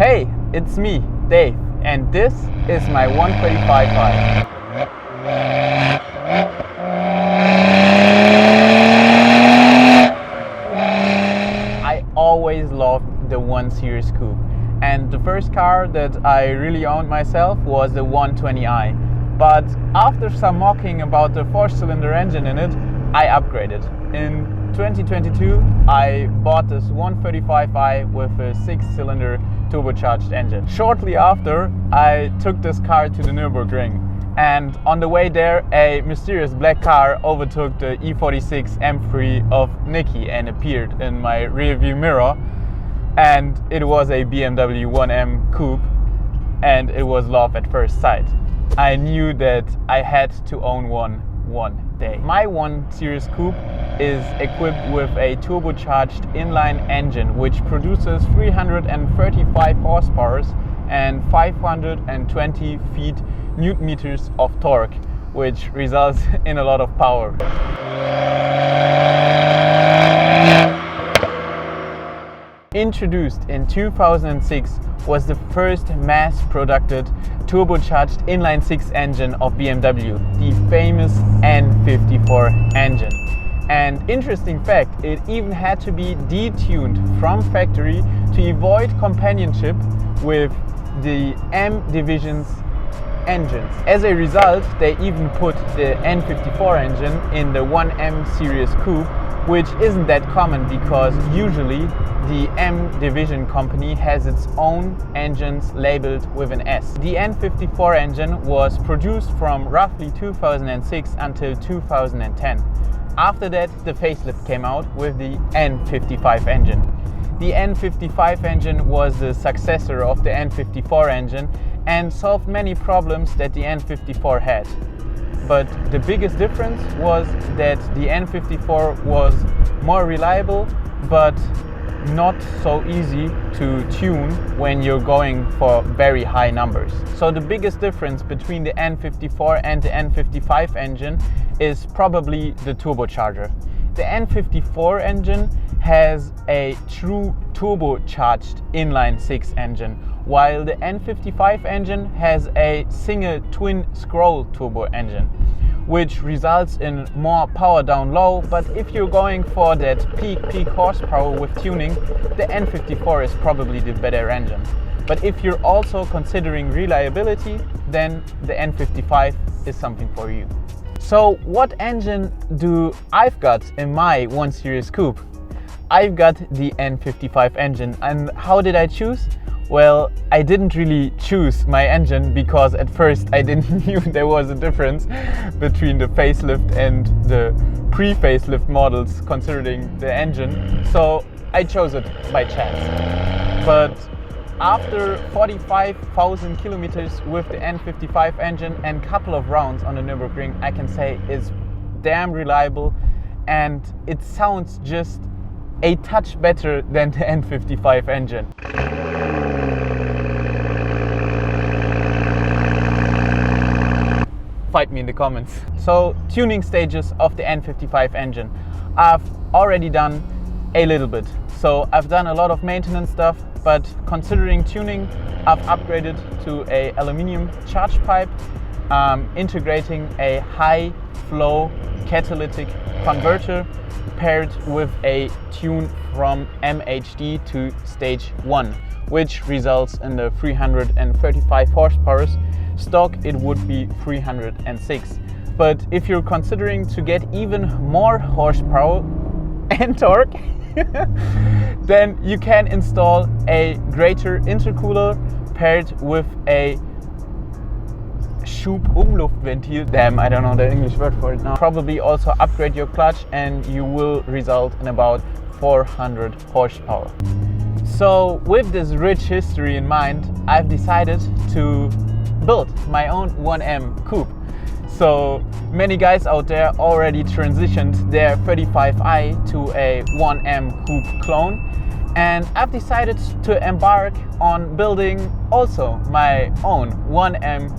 Hey, it's me, Dave, and this is my 155i. I always loved the Series Coupe, and the first car that I really owned myself was the 120i. But after some mocking about the 4-cylinder engine in it, I upgraded. In 2022, I bought this 135i with a 6-cylinder turbocharged engine. Shortly after, I took this car to the Nürburgring, and on the way there, a mysterious black car overtook the E46 M3 of Nicky and appeared in my rearview mirror, and it was a BMW 1M Coupe, and it was love at first sight. I knew that I had to own one day. My Series Coupe is equipped with a turbocharged inline engine which produces 335 horsepower and 520 Newton meters of torque, which results in a lot of power. Introduced in 2006, was the first mass-produced turbocharged inline-six engine of BMW, the famous N54 engine. And interesting fact, it even had to be detuned from factory to avoid companionship with the M division's engines. As a result, they even put the N54 engine in the 1M Series Coupe, which isn't that common because usually the M division company has its own engines labeled with an S. The N54 engine was produced from roughly 2006 until 2010. After that, the facelift came out with the N55 engine. The N55 engine was the successor of the N54 engine and solved many problems that the N54 had. But the biggest difference was that the N54 was more reliable, but not so easy to tune when you're going for very high numbers. So the biggest difference between the N54 and the N55 engine is probably the turbocharger. The N54 engine has a true turbocharged inline-six engine, while the N55 engine has a single twin scroll turbo engine, which results in more power down low. But if you're going for that peak horsepower with tuning, the N54 is probably the better engine. But if you're also considering reliability, then the N55 is something for you. So what engine do I've got in my Series Coupe? I've got the N55 engine. And how did I choose? Well, I didn't really choose my engine because at first I didn't knew there was a difference between the facelift and the pre-facelift models considering the engine. So I chose it by chance. But after 45,000 kilometers with the N55 engine and couple of rounds on the Nürburgring, I can say it's damn reliable, and it sounds just a touch better than the N55 engine. Fight me in the comments. So, tuning stages of the N55 engine. I've already done a little bit. So I've done a lot of maintenance stuff, but considering tuning, I've upgraded to a aluminum charge pipe, integrating a high flow catalytic converter paired with a tune from MHD to stage 1, which results in the 335 horsepower. Stock it would be 306. But if you're considering to get even more horsepower and torque, then you can install a greater intercooler paired with a Schub-Umluftventil. Damn, I don't know the English word for it now. Probably also upgrade your clutch and you will result in about 400 horsepower. So with this rich history in mind, I've decided to build my own 1M Coupe. So many guys out there already transitioned their 35i to a 1M Coupe clone, and I've decided to embark on building also my own 1M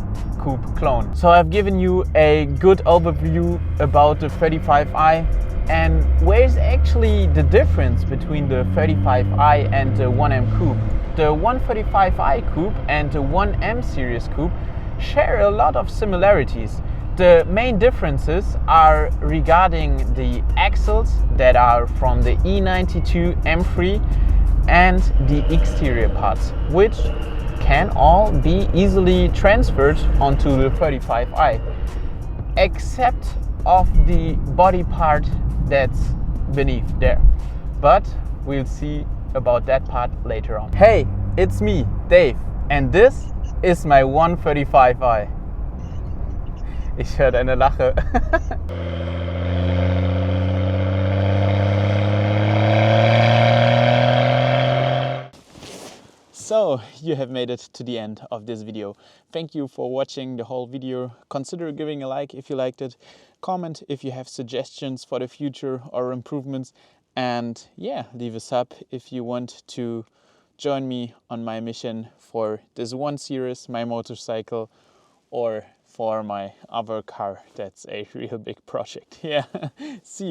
Coupe clone. So I've given you a good overview about the 35i and where's actually the difference between the 35i and the 1M Coupe. the 135i Coupe and the 1M Series Coupe share a lot of similarities. The main differences are regarding the axles that are from the E92 M3 and the exterior parts, which can all be easily transferred onto the 35i, except of the body part that's beneath there. But we'll see about that part later on. Hey, it's me, Dave, and this is my 135i. Ich höre deine Lache. So, you have made it to the end of this video. Thank you for watching the whole video. Consider giving a like if you liked it. Comment if you have suggestions for the future or improvements. And yeah, leave a sub if you want to join me on my mission for this one series, my motorcycle, or for my other car. That's a real big project. Yeah, see you.